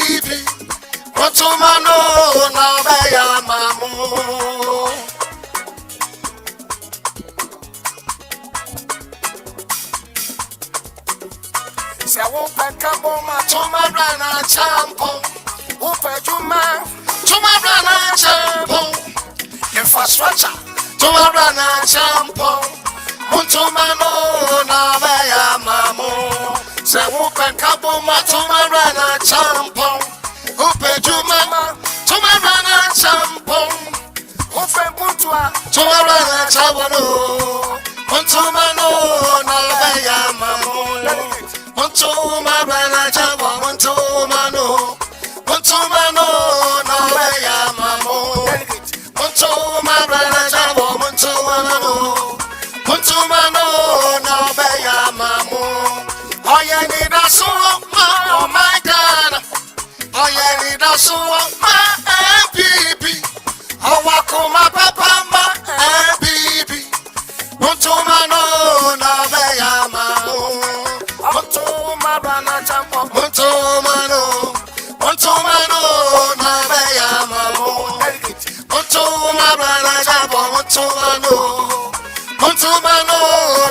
baby. Otumano na beya mamu. Se wupe kabo ma tuma Bryan Acheampong. Wupe juma tuma Bryan Acheampong. Infrastructure tuma Bryan Acheampong. Muntumano na beya mamu. Se wupe kabo ma tuma Bryan Acheampong. Upe juma tuma Bryan Acheampong. Upe butwa tuma Bryan Acheampong. Muntumano na beya mamu. Muntuma Bryan Acheampong. Muntumano na beya mamu. Muntuma Bryan Acheampong. Muntumano na beya mamu. Oye ni dasu oh my God. Oye ni dasu ma MPP. Awakuma papa ma MPP. Muntumano na beya mamu. Muntuma Bryan Acheampong. Muntumano na beya mamu. Muntuma Bryan Acheampong. Muntumano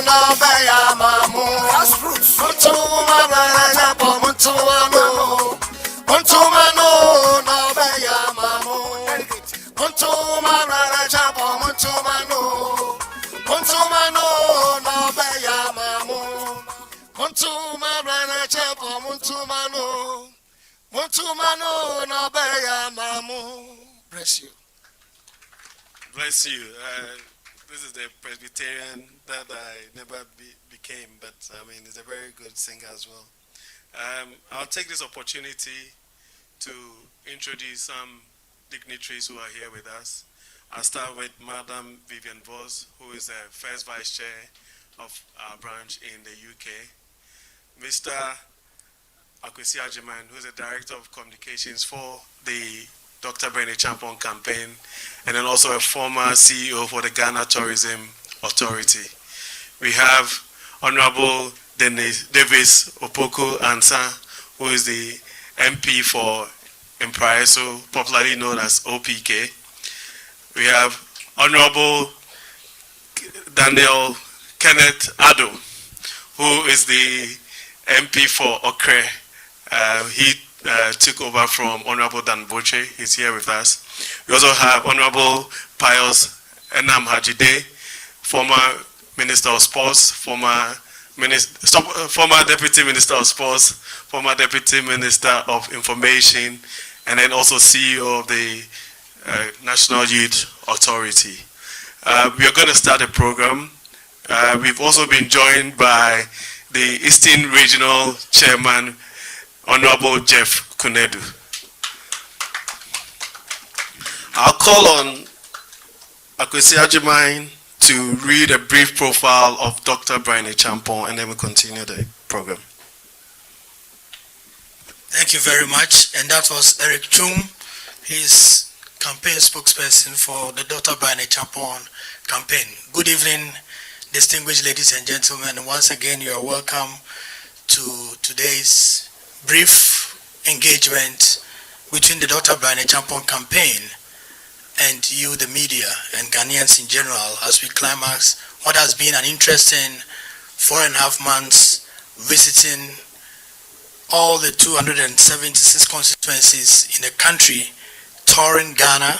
na beya mamu. Muntuma Bryan Acheampong. Muntumano na beya mamu. Muntuma Bryan Acheampong. Muntumano na beya mamu. Muntuma Bryan Acheampong. Muntumano na beya mamu. Bless you. Bless you. This is the Presbyterian that I never became, but I mean, he's a very good singer as well. I'll take this opportunity to introduce some dignitaries who are here with us. I'll start with Madam Vivian Vos, who is the first vice chair of our branch in the UK. Mr. Acheampong, who is the director of communications for the Dr. Bryan Acheampong campaign, and then also a former CEO for the Ghana Tourism Authority. We have Honorable Davis Opoku Ansa, who is the MP for Impraiso, popularly known as OPK. We have Honorable Daniel Kenneth Addo, who is the MP for Okre. He took over from Honorable Dan Boche. He's here with us. We also have Honorable Pius Enam Hajide, former Minister of Sports, former Deputy Minister of Sports, former Deputy Minister of Information, and then also CEO of the National Youth Authority. We are going to start a program. We've also been joined by the Eastern Regional Chairman, Honorable Jeff Kunedu. I'll call on Acheampong to read a brief profile of Dr. Bryan Acheampong, and then we'll continue the program. Thank you very much. And that was Eric Chum. He's campaign spokesperson for the Dr. Bryan Acheampong campaign. Good evening, distinguished ladies and gentlemen. Once again, you are welcome to today's brief engagement between the Dr. Bryan Acheampong campaign and you, the media, and Ghanaians in general, as we climax what has been an interesting 4.5 months visiting all the 276 constituencies in the country, touring Ghana,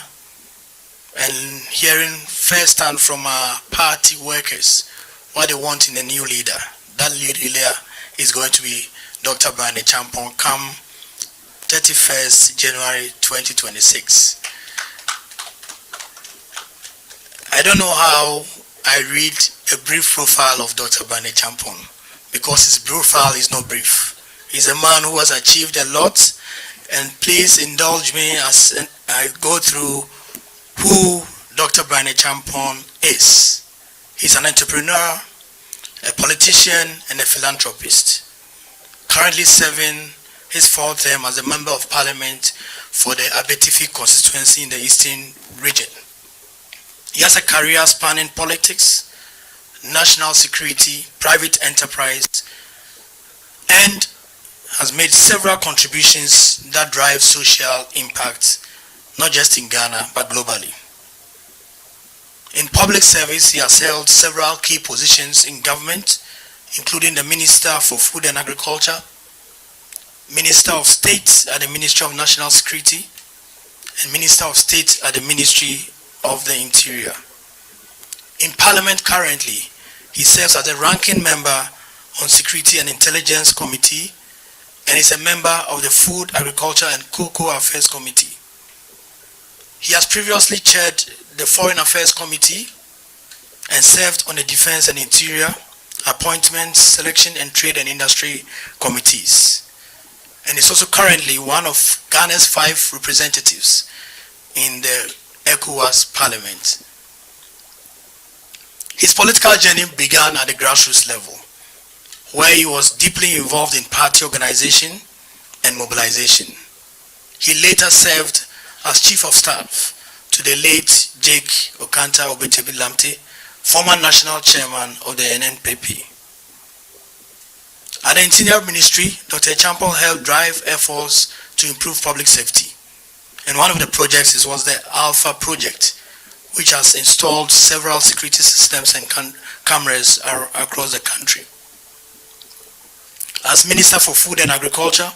and hearing firsthand from our party workers what they want in a new leader. That leader is going to be Dr. Bryan Acheampong come 31st January 2026. I don't know how I read a brief profile of Dr. Bryan Acheampong, because his profile is not brief. He's a man who has achieved a lot, and please indulge me as I go through who Dr. Bryan Acheampong is. He's an entrepreneur, a politician, and a philanthropist. Currently serving his 4th term as a Member of Parliament for the Abetifi constituency in the Eastern region. He has a career spanning politics, national security, private enterprise, and has made several contributions that drive social impact, not just in Ghana, but globally. In public service, he has held several key positions in government, including the Minister for Food and Agriculture, Minister of State at the Ministry of National Security, and Minister of State at the Ministry of the Interior. In Parliament currently, he serves as a ranking member on Security and Intelligence Committee and is a member of the Food, Agriculture and Cocoa Affairs Committee. He has previously chaired the Foreign Affairs Committee and served on the Defense and Interior, Appointments, Selection and Trade and Industry Committees, and is also currently one of Ghana's 5 representatives in the ECOWAS Parliament. His political journey began at the grassroots level, where he was deeply involved in party organization and mobilization. He later served as Chief of Staff to the late Jake Okanta Obetebi Lamte, former National Chairman of the NNPP. At the Interior Ministry, Dr. Acheampong helped drive efforts to improve public safety. And one of the projects was the Alpha Project, which has installed several security systems and cameras across the country. As Minister for Food and Agriculture,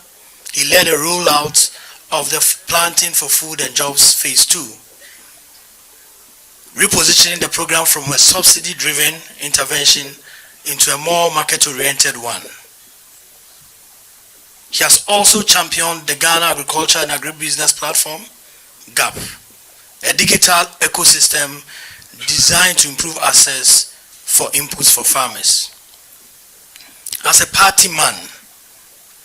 he led a rollout of the Planting for Food and Jobs Phase 2, repositioning the program from a subsidy-driven intervention into a more market-oriented one. He has also championed the Ghana Agriculture and Agribusiness Platform, GAP, a digital ecosystem designed to improve access for inputs for farmers. As a party man,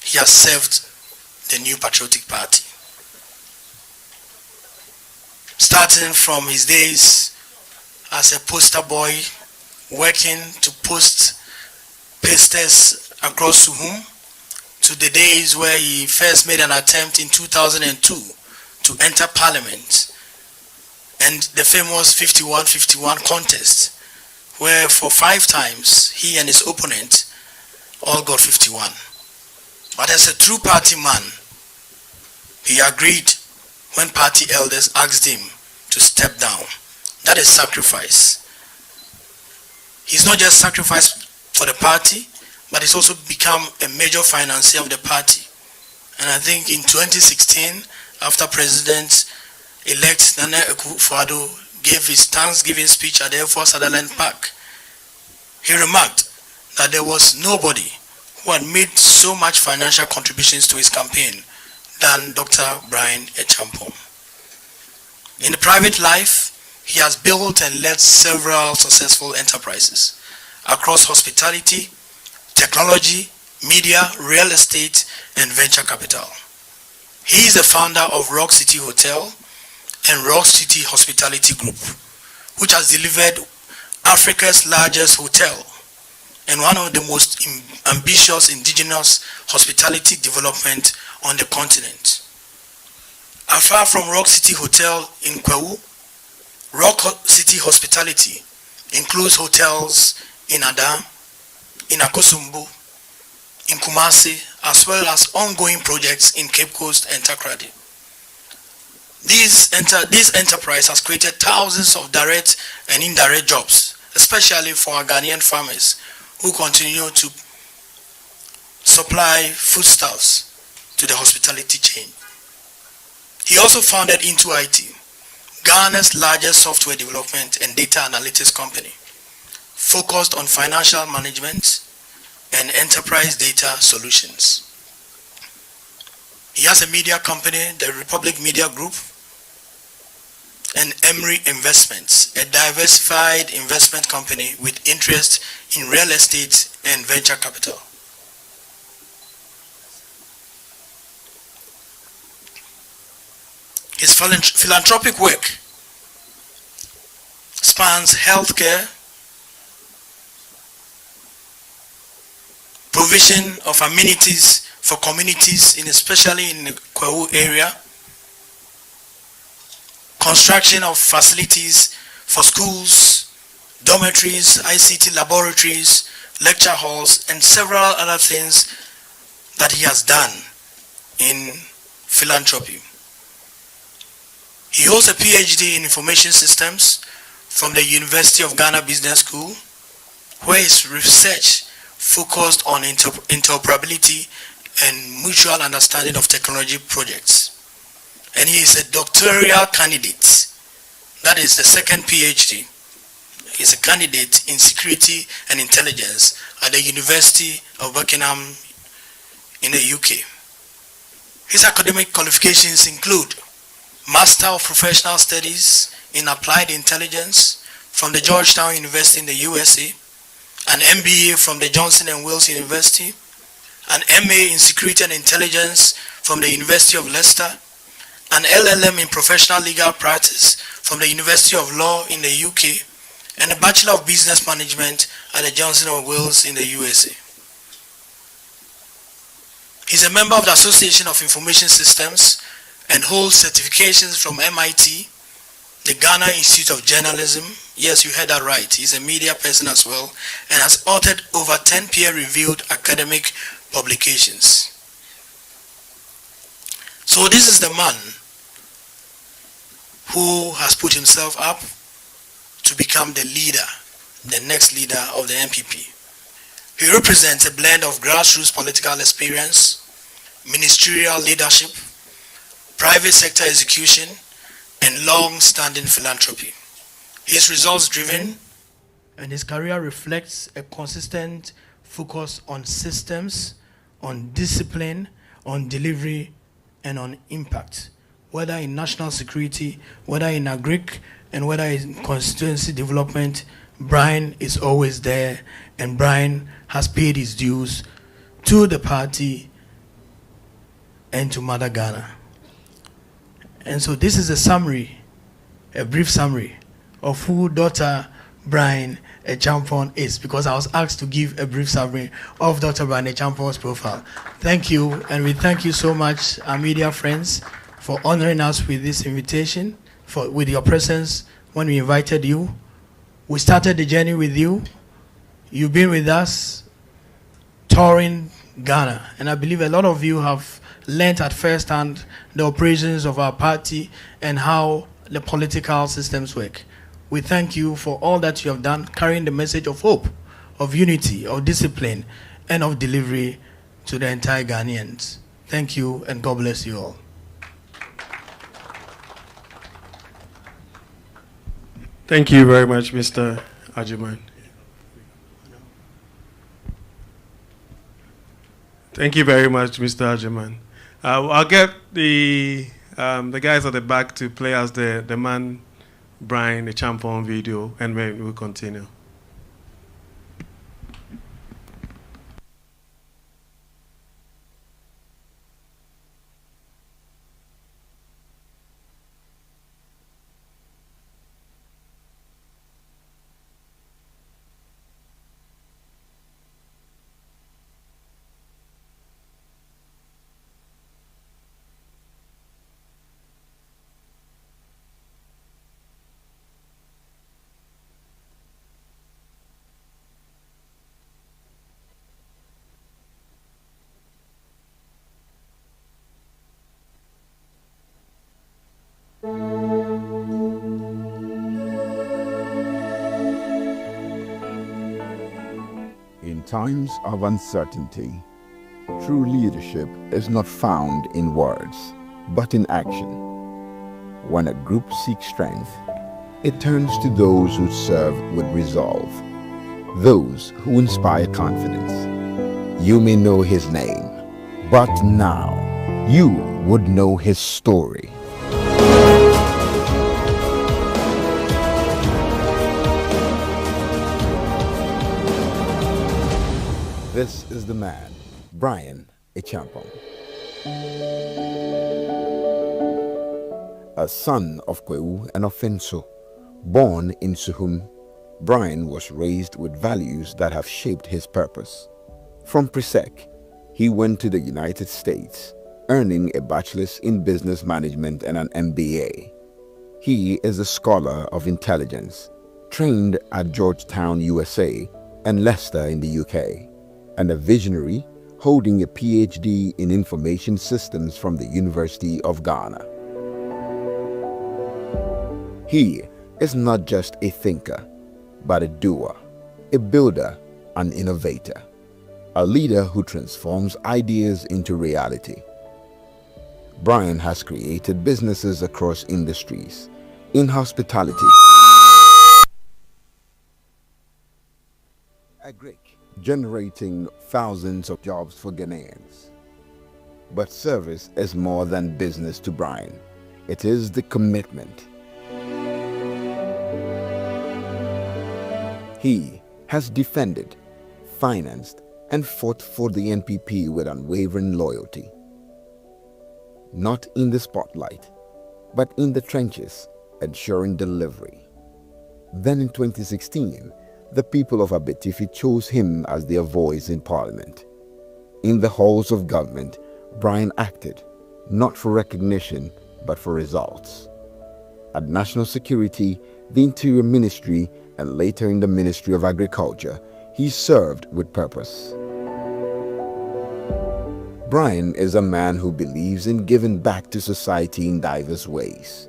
he has served the New Patriotic Party. Starting from his days as a poster boy, working to post posters across Suhum, to the days where he first made an attempt in 2002 to enter Parliament, and the famous 51-51 contest, where for 5 times he and his opponent all got 51. But as a true party man, he agreed when party elders asked him to step down. That is sacrifice. He's not just sacrificed for the party, but he's also become a major financier of the party. And I think in 2016, after President-elect Nana Akufo-Addo gave his Thanksgiving speech at the Air Force Sutherland Park, he remarked that there was nobody who had made so much financial contributions to his campaign than Dr. Bryan Acheampong. In the private life, he has built and led several successful enterprises across hospitality, technology, media, real estate, and venture capital. He is the founder of Rock City Hotel and Rock City Hospitality Group, which has delivered Africa's largest hotel and one of the most ambitious indigenous hospitality development on the continent. Afar from Rock City Hotel in Kwewu, Rock City Hospitality includes hotels in Ada, in Akosumbu, in Kumasi, as well as ongoing projects in Cape Coast and Takoradi. This enterprise has created thousands of direct and indirect jobs, especially for our Ghanaian farmers who continue to supply foodstuffs to the hospitality chain. He also founded Into IT, Ghana's largest software development and data analytics company, focused on financial management and enterprise data solutions. He has a media company, the Republic Media Group, and Emery Investments, a diversified investment company with interest in real estate and venture capital. His philanthropic work spans healthcare, provision of amenities for communities, especially in the Kwewu area, construction of facilities for schools, dormitories, ICT laboratories, lecture halls, and several other things that he has done in philanthropy. He holds a PhD in information systems from the University of Ghana Business School, where his research focused on interoperability and mutual understanding of technology projects. And he is a doctoral candidate. That is the second PhD. He is a candidate in security and intelligence at the University of Buckingham in the UK. His academic qualifications include Master of Professional Studies in Applied Intelligence from the Georgetown University in the USA, an MBA from the Johnson & Wales University, an MA in Security and Intelligence from the University of Leicester, an LLM in Professional Legal Practice from the University of Law in the UK, and a Bachelor of Business Management at the Johnson & Wales in the USA. He's a member of the Association of Information Systems and holds certifications from MIT, the Ghana Institute of Journalism. Yes, you heard that right. He's a media person as well, and has authored over 10 peer-reviewed academic publications. So this is the man who has put himself up to become the leader, the next leader of the NPP. He represents a blend of grassroots political experience, ministerial leadership, private sector execution, and long-standing philanthropy. He is results-driven, and his career reflects a consistent focus on systems, on discipline, on delivery, and on impact, whether in national security, whether in agric, and whether in constituency development. Bryan is always there, and Bryan has paid his dues to the party and to Mother Ghana. And so this is a summary, a brief summary of who Dr. Bryan Acheampong is, because I was asked to give a brief summary of Dr. Bryan Acheampong's profile. Thank you, and we thank you so much, our media friends, for honoring us with this invitation, with your presence when we invited you. We started the journey with you. You've been with us touring Ghana, and I believe a lot of you have learned at first hand the operations of our party and how the political systems work. We thank you for all that you have done, carrying the message of hope, of unity, of discipline, and of delivery to the entire Ghanaians. Thank you, and God bless you all. Thank you very much, Mr. Acheampong. Thank you very much, Mr. Acheampong. I'll get the guys at the back to play us the man Bryan Acheampong video, and we'll continue. In times of uncertainty, true leadership is not found in words, but in action. When a group seeks strength, it turns to those who serve with resolve, those who inspire confidence. You may know his name, but now you would know his story. This is the man, Bryan Acheampong. A son of Kweu and of Finso, born in Suhum, Bryan was raised with values that have shaped his purpose. From Presec, he went to the United States, earning a bachelor's in business management and an MBA. He is a scholar of intelligence, trained at Georgetown, USA, and Leicester in the UK, and a visionary holding a PhD in Information Systems from the University of Ghana. He is not just a thinker, but a doer, a builder, an innovator, a leader who transforms ideas into reality. Bryan has created businesses across industries, in hospitality, generating thousands of jobs for Ghanaians. But service is more than business to Bryan. It is the commitment. He has defended, financed, and fought for the NPP with unwavering loyalty. Not in the spotlight, but in the trenches, ensuring delivery. Then in 2016, the people of Abetifi chose him as their voice in Parliament. In the halls of government, Bryan acted, not for recognition, but for results. At National Security, the Interior Ministry, and later in the Ministry of Agriculture, he served with purpose. Bryan is a man who believes in giving back to society in diverse ways.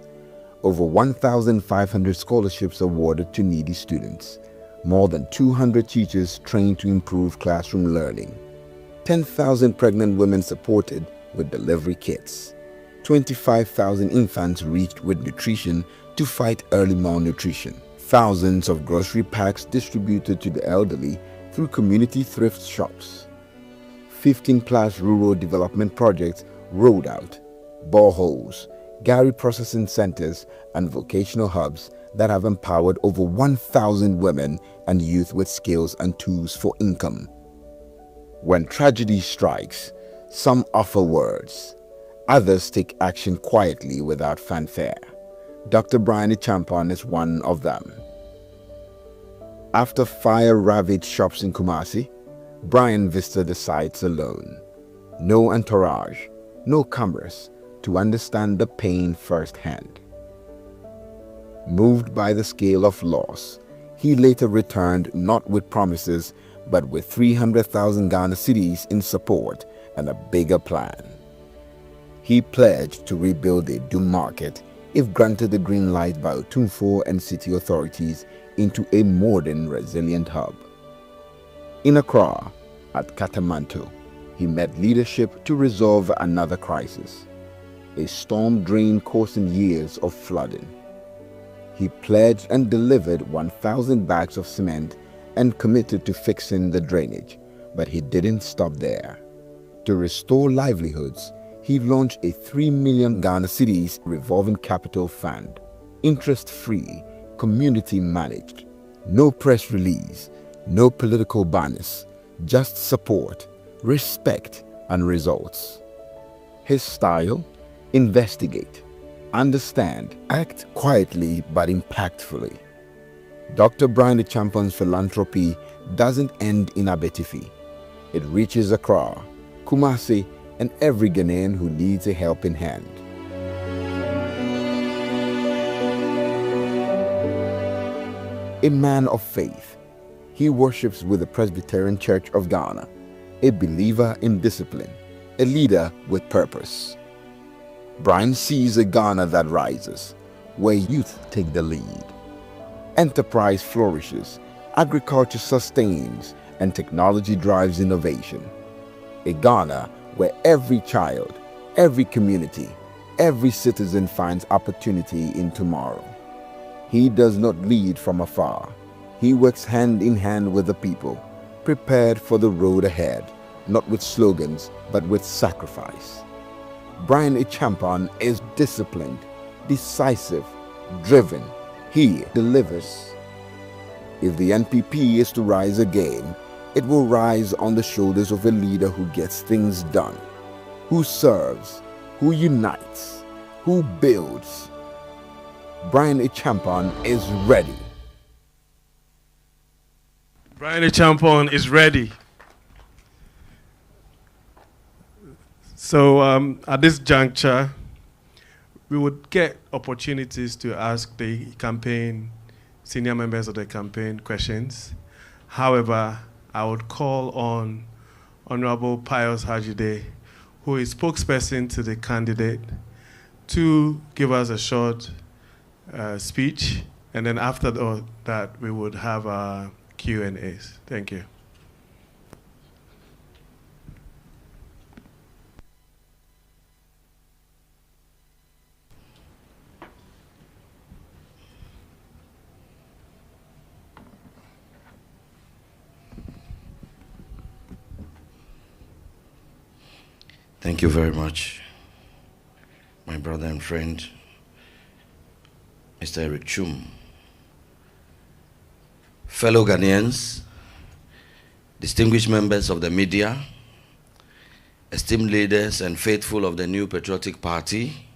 Over 1,500 scholarships awarded to needy students. More than 200 teachers trained to improve classroom learning. 10,000 pregnant women supported with delivery kits. 25,000 infants reached with nutrition to fight early malnutrition. Thousands of grocery packs distributed to the elderly through community thrift shops. 15+ rural development projects rolled out. Boreholes, Gary processing centers, and vocational hubs that have empowered over 1,000 women and youth with skills and tools for income. When tragedy strikes, some offer words. Others take action quietly without fanfare. Dr. Bryan Acheampong is one of them. After fire-ravaged shops in Kumasi, Bryan visited the sites alone. No entourage, no cameras, to understand the pain firsthand. Moved by the scale of loss, he later returned not with promises, but with 300,000 Ghana cedis in support and a bigger plan. He pledged to rebuild the Dum market if granted the green light by Otumfuo and city authorities into a modern, resilient hub. In Accra, at Katamanto, he met leadership to resolve another crisis, a storm drain causing years of flooding. He pledged and delivered 1,000 bags of cement and committed to fixing the drainage, but he didn't stop there. To restore livelihoods, he launched a 3 million Ghana cedis revolving capital fund, interest-free, community-managed. No press release, no political banners, just support, respect, and results. His style? Investigate, understand, act quietly but impactfully. Dr. Bryan Acheampong's philanthropy doesn't end in Abetifi. It reaches Accra, Kumasi, and every Ghanaian who needs a helping hand. A man of faith, he worships with the Presbyterian Church of Ghana, a believer in discipline, a leader with purpose. Bryan sees a Ghana that rises, where youth take the lead. Enterprise flourishes, agriculture sustains, and technology drives innovation. A Ghana where every child, every community, every citizen finds opportunity in tomorrow. He does not lead from afar. He works hand in hand with the people, prepared for the road ahead, not with slogans, but with sacrifice. Bryan Acheampong is disciplined, decisive, driven. He delivers. If the NPP is to rise again, it will rise on the shoulders of a leader who gets things done, who serves, who unites, who builds. Bryan Acheampong is ready. Bryan Acheampong is ready. So at this juncture, we would get opportunities to ask the campaign, senior members of the campaign questions. However, I would call on Honorable Pius Hajide, who is spokesperson to the candidate, to give us a short speech, and then after that we would have our Q&As. Thank you. Thank you very much, my brother and friend, Mr. Eric Chum. Fellow Ghanaians, distinguished members of the media, esteemed leaders and faithful of the New Patriotic Party,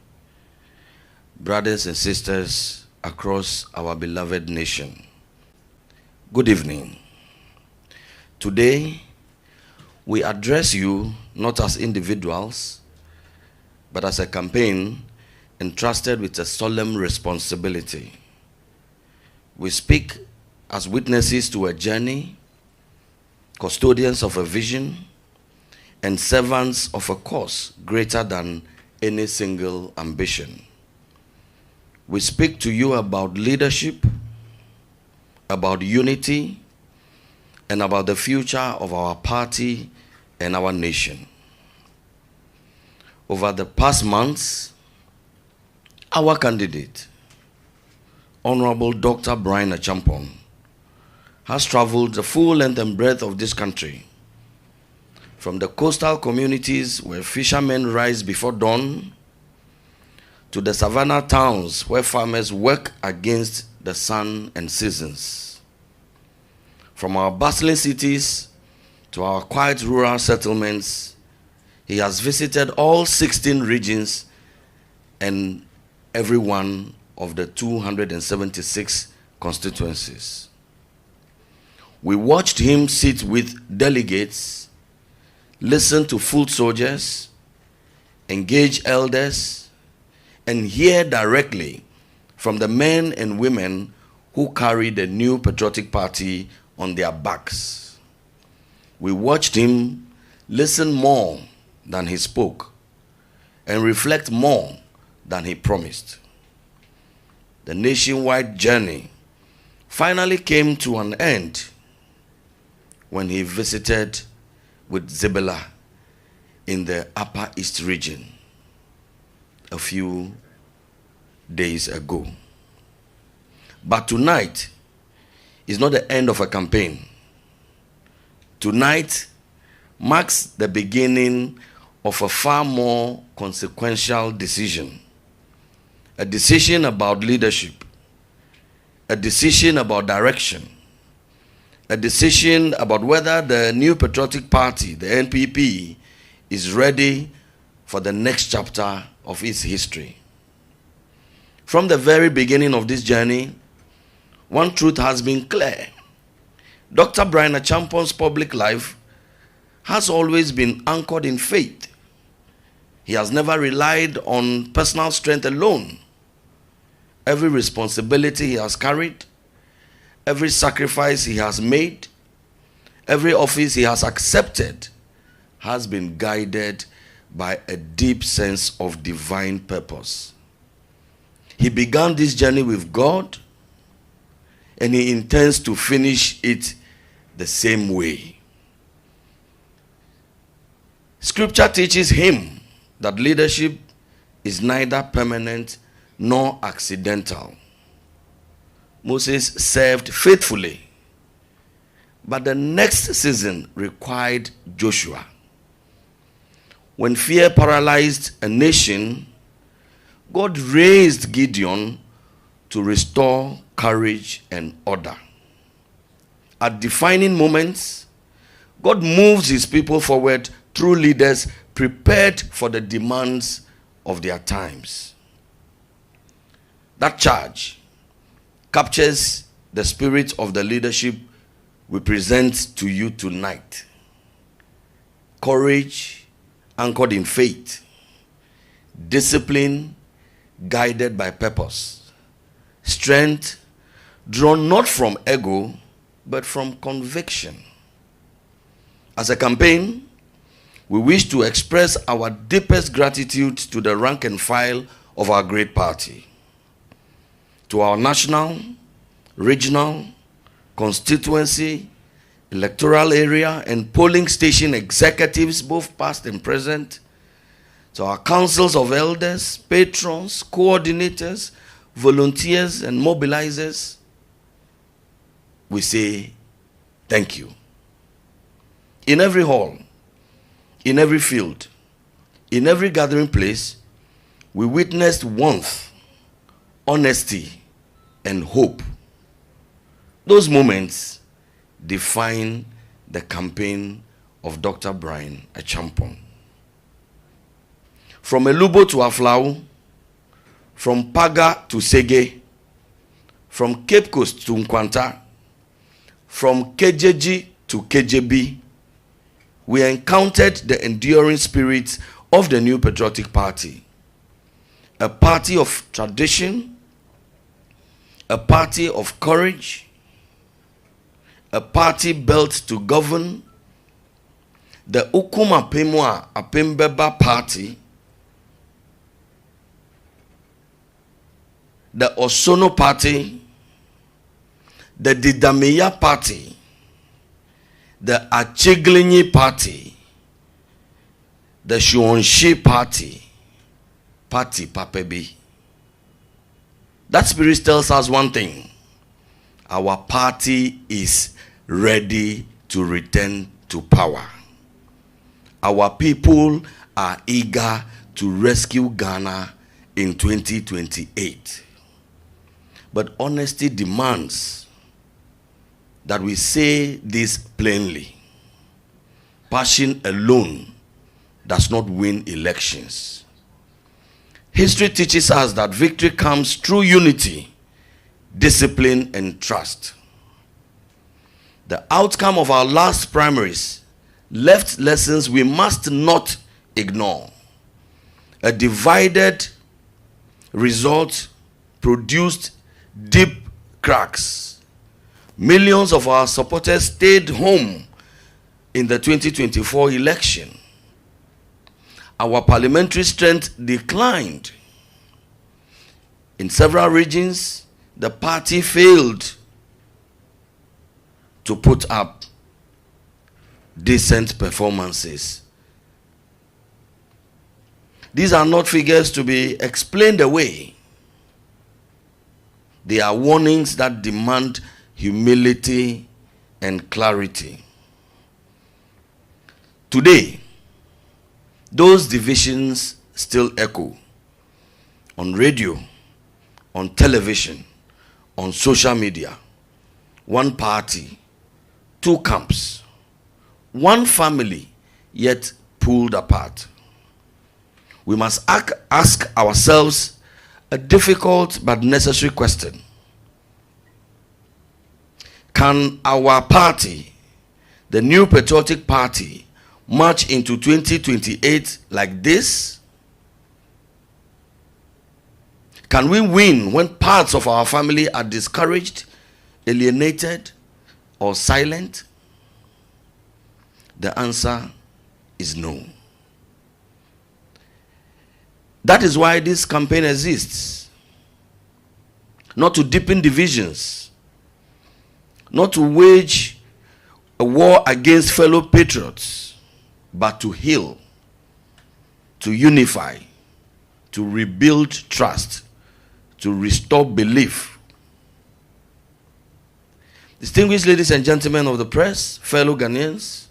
brothers and sisters across our beloved nation, good evening. Today, we address you not as individuals, but as a campaign entrusted with a solemn responsibility. We speak as witnesses to a journey, custodians of a vision, and servants of a cause greater than any single ambition. We speak to you about leadership, about unity, and about the future of our party and our nation. Over the past months, our candidate, Honorable Dr. Bryan Acheampong, has traveled the full length and breadth of this country, from the coastal communities where fishermen rise before dawn, to the savannah towns where farmers work against the sun and seasons. From our bustling cities to our quiet rural settlements, he has visited all 16 regions and every one of the 276 constituencies. We watched him sit with delegates, listen to foot soldiers, engage elders, and hear directly from the men and women who carry the New Patriotic Party on their backs. We watched him listen more than he spoke and reflect more than he promised. The nationwide journey finally came to an end when he visited with Zebela in the Upper East region a few days ago. But tonight is not the end of a campaign. Tonight marks the beginning of a far more consequential decision. A decision about leadership, a decision about direction, a decision about whether the New Patriotic Party, the NPP, is ready for the next chapter of its history. From the very beginning of this journey, one truth has been clear. Dr. Bryan Acheampong's public life has always been anchored in faith. He has never relied on personal strength alone. Every responsibility he has carried, every sacrifice he has made, every office he has accepted has been guided by a deep sense of divine purpose. He began this journey with God, and he intends to finish it the same way. Scripture teaches him that leadership is neither permanent nor accidental. Moses served faithfully, but the next season required Joshua. When fear paralyzed a nation, God raised Gideon to restore courage and order. At defining moments, God moves his people forward through leaders prepared for the demands of their times. That charge captures the spirit of the leadership we present to you tonight. Courage anchored in faith, discipline guided by purpose, strength drawn not from ego but from conviction. As a campaign, we wish to express our deepest gratitude to the rank and file of our great party, to our national, regional, constituency, electoral area, and polling station executives, both past and present, to our councils of elders, patrons, coordinators, volunteers, and mobilizers, we say thank you. In every hall, in every field, in every gathering place, we witnessed warmth, honesty, and hope. Those moments define the campaign of Dr. Bryan Acheampong. From Elubo to Aflao, from Paga to Sege, from Cape Coast to Nkwanta, from Kejeji to KJB, we encountered the enduring spirit of the New Patriotic Party, a party of tradition, a party of courage, a party built to govern, the Ukuma Pemwa Apembeba Party, the Osono Party, the Didameya Party, the Achiglinyi Party, the Shuonshi Party, Party Papebi. That spirit tells us one thing: our party is ready to return to power. Our people are eager to rescue Ghana in 2028. But honesty demands that we say this plainly. Passion alone does not win elections. History teaches us that victory comes through unity, discipline, and trust. The outcome of our last primaries left lessons we must not ignore. A divided result produced deep cracks. Millions of our supporters stayed home in the 2024 election. Our parliamentary strength declined. In several regions, the party failed to put up decent performances. These are not figures to be explained away. They are warnings that demand humility and clarity. Today, those divisions still echo on radio, on television, on social media. One party, two camps, one family, yet pulled apart. We must ask ourselves a difficult but necessary question. Can our party, the New Patriotic Party, march into 2028 like this? Can we win when parts of our family are discouraged, alienated, or silent? The answer is no. That is why this campaign exists. Not to deepen divisions, not to wage a war against fellow patriots, but to heal, to unify, to rebuild trust, to restore belief. Distinguished ladies and gentlemen of the press, fellow Ghanaians,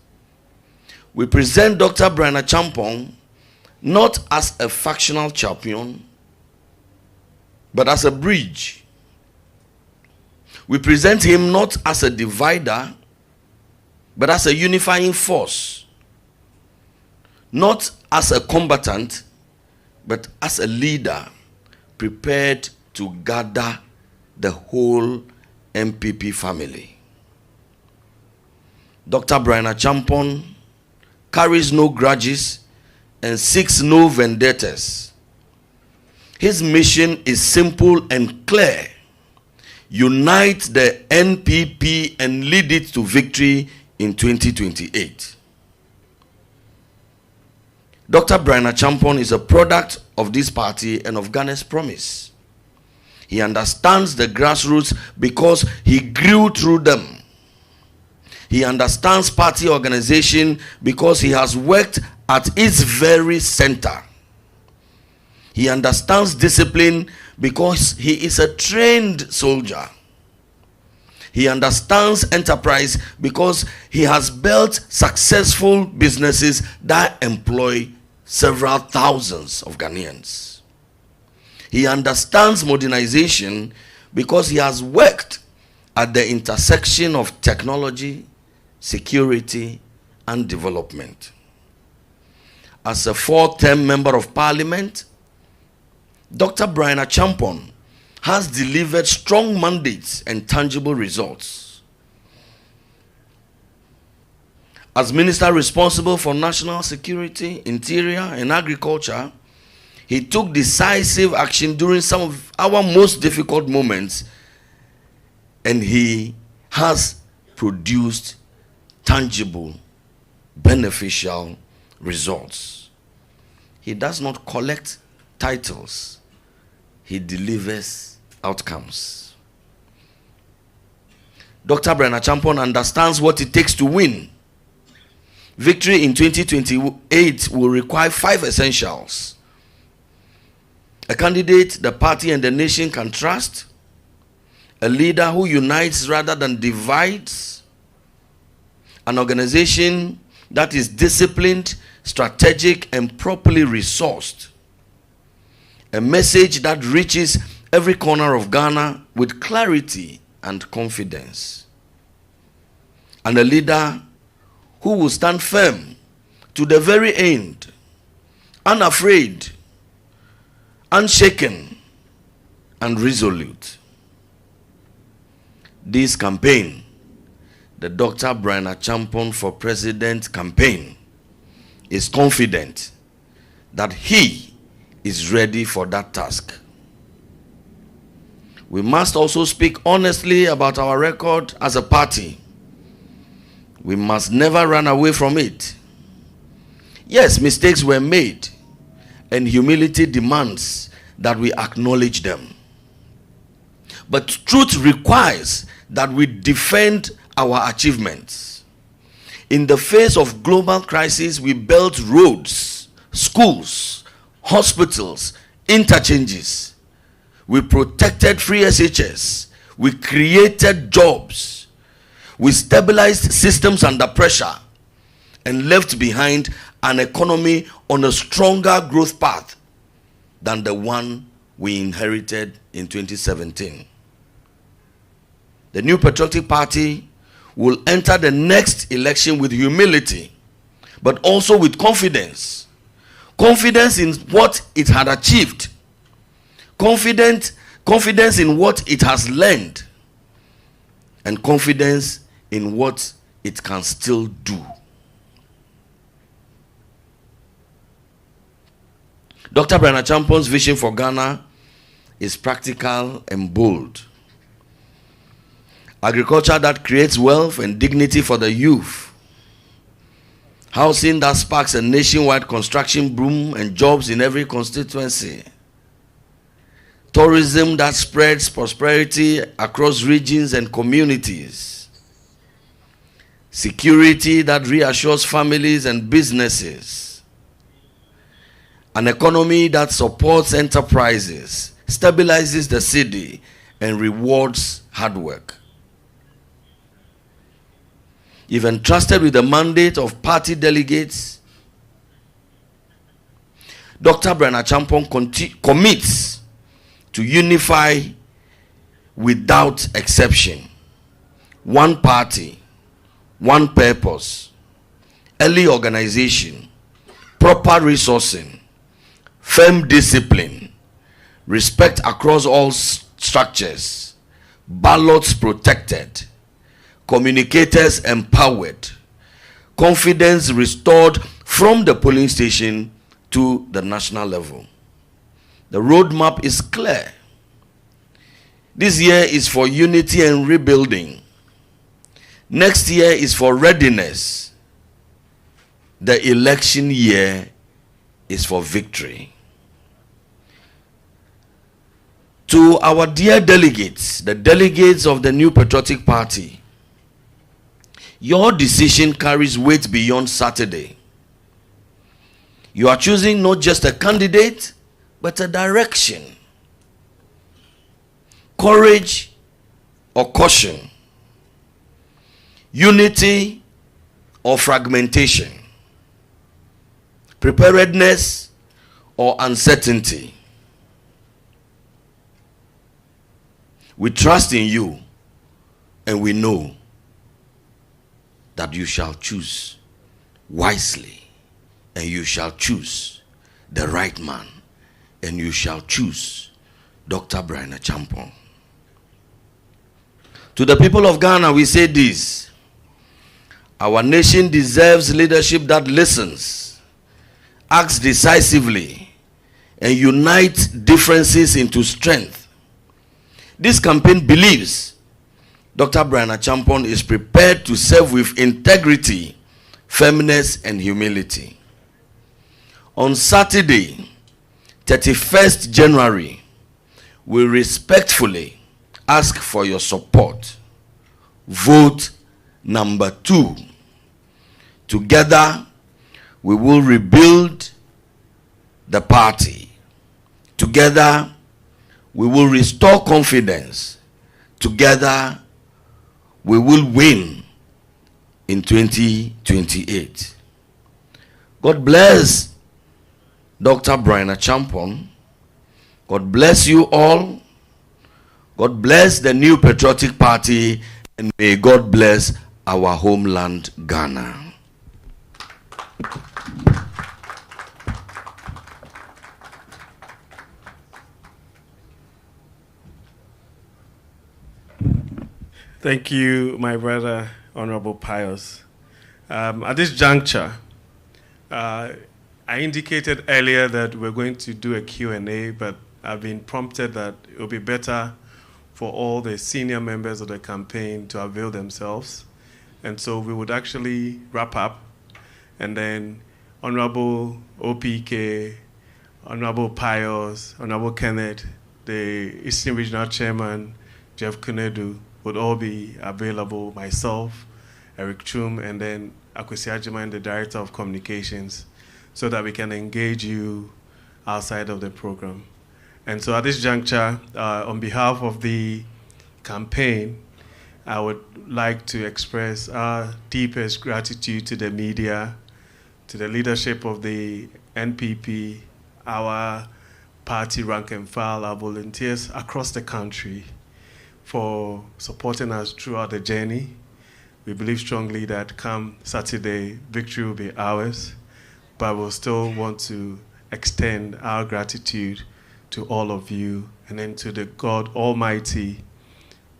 we present Dr. Bryan Acheampong not as a factional champion, but as a bridge. We present him not as a divider, but as a unifying force. Not as a combatant, but as a leader prepared to gather the whole MPP family. Dr. Bryan Acheampong carries no grudges and seeks no vendettas. His mission is simple and clear: unite the NPP and lead it to victory in 2028. Dr. Bryan Acheampong is a product of this party and of Ghana's promise. He understands the grassroots because he grew through them. He understands party organization because he has worked at its very center. He understands discipline because he is a trained soldier. He understands enterprise because he has built successful businesses that employ several thousands of Ghanaians. He understands modernization because he has worked at the intersection of technology, security, and development. As a fourth-term member of parliament, Dr. Bryan Acheampong has delivered strong mandates and tangible results. As minister responsible for national security, interior, and agriculture, he took decisive action during some of our most difficult moments, and he has produced tangible, beneficial results. He does not collect titles, he delivers outcomes. Dr. Bryan Acheampong understands what it takes to win. Victory in 2028 will require 5 essentials: a candidate the party and the nation can trust, a leader who unites rather than divides, an organization that is disciplined, strategic, and properly resourced, a message that reaches every corner of Ghana with clarity and confidence, and a leader who will stand firm to the very end, unafraid, unshaken, and resolute. This campaign, the Dr. Bryan Acheampong for President campaign, is confident that he is ready for that task. We must also speak honestly about our record as a party. We must never run away from it. Yes, mistakes were made, and humility demands that we acknowledge them. But truth requires that we defend our achievements. In the face of global crisis, we built roads, schools, hospitals, interchanges. We protected free SHS. We created jobs. We stabilized systems under pressure and left behind an economy on a stronger growth path than the one we inherited in 2017. The New Patriotic Party will enter the next election with humility, but also with confidence. Confidence in what it had achieved. Confidence in what it has learned. And confidence in what it can still do. Dr. Bryan Acheampong's vision for Ghana is practical and bold. Agriculture that creates wealth and dignity for the youth. Housing that sparks a nationwide construction boom and jobs in every constituency. Tourism that spreads prosperity across regions and communities. Security that reassures families and businesses. An economy that supports enterprises, stabilizes the city, and rewards hard work. If entrusted with the mandate of party delegates, Dr. Bryan Acheampong commits to unify without exception. One party, one purpose, early organization, proper resourcing, firm discipline, respect across all structures, ballots protected, communicators empowered, confidence restored from the polling station to the national level. The roadmap is clear. This year is for unity and rebuilding. Next year is for readiness. The election year is for victory. To our dear delegates, the delegates of the New Patriotic Party, your decision carries weight beyond Saturday. You are choosing not just a candidate, but a direction. Courage or caution. Unity or fragmentation. Preparedness or uncertainty. We trust in you, and we know that you shall choose wisely, and you shall choose the right man, and you shall choose Dr. Bryan Acheampong. To the people of Ghana, we say this: our nation deserves leadership that listens, acts decisively, and unites differences into strength. This campaign believes Dr. Bryan Acheampong is prepared to serve with integrity, firmness, and humility. On Saturday, 31st January, we respectfully ask for your support. Vote number 2. Together, we will rebuild the party. Together, we will restore confidence. Together, we will win in 2028. God bless Dr. Bryan Acheampong. God bless you all. God bless the New Patriotic Party, and may God bless our homeland, Ghana. Thank you, my brother, Honorable Pius. At this juncture, I indicated earlier that we're going to do a Q&A, but I've been prompted that it will be better for all the senior members of the campaign to avail themselves. And so we would actually wrap up, and then Honorable OPK, Honorable Pius, Honorable Kenneth, the Eastern Regional Chairman, Jeff Kunedu, would all be available, myself, Eric Chum, and then Akwesi Ajiman, the Director of Communications, so that we can engage you outside of the program. And so at this juncture, on behalf of the campaign, I would like to express our deepest gratitude to the media, to the leadership of the NPP, our party rank and file, our volunteers across the country, for supporting us throughout the journey. We believe strongly that come Saturday, victory will be ours, but we'll still want to extend our gratitude to all of you, and then to the God Almighty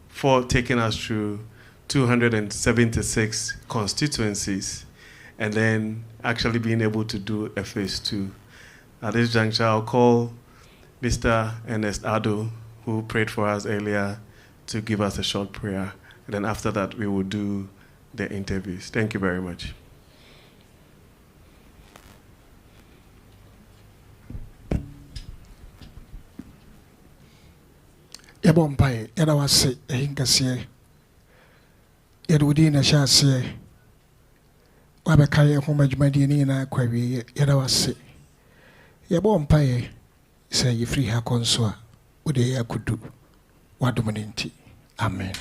for taking us through 276 constituencies, and then actually being able to do a phase 2. At this juncture, I'll call Mr. Ernest Addo, who prayed for us earlier, to give us a short prayer. And then after that, we will do the interviews. Thank you very much. Yabompai, Yadawase, Hinkase, Yadudina Shase, Wabakaya, Homajmadina, Quavi, Yadawase. Yabompai, say you free her consua, what they could do. Wadumaninti. Amen.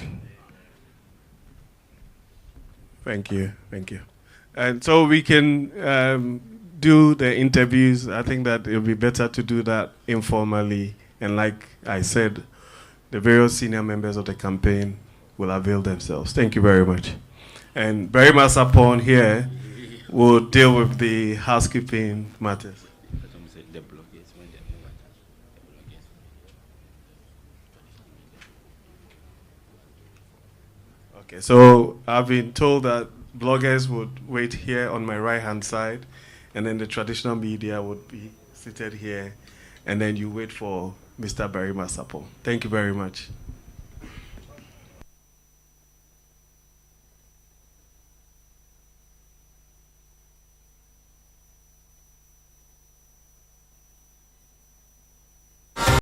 Thank you. Thank you. And so we can do the interviews. I think that it will be better to do that informally. And like I said, the various senior members of the campaign will avail themselves. Thank you very much. And Bryan Acheampong here will deal with the housekeeping matters. Okay, so I've been told that bloggers would wait here on my right-hand side, and then the traditional media would be seated here, and then you wait for Mr. Bryan Acheampong. Thank you very much.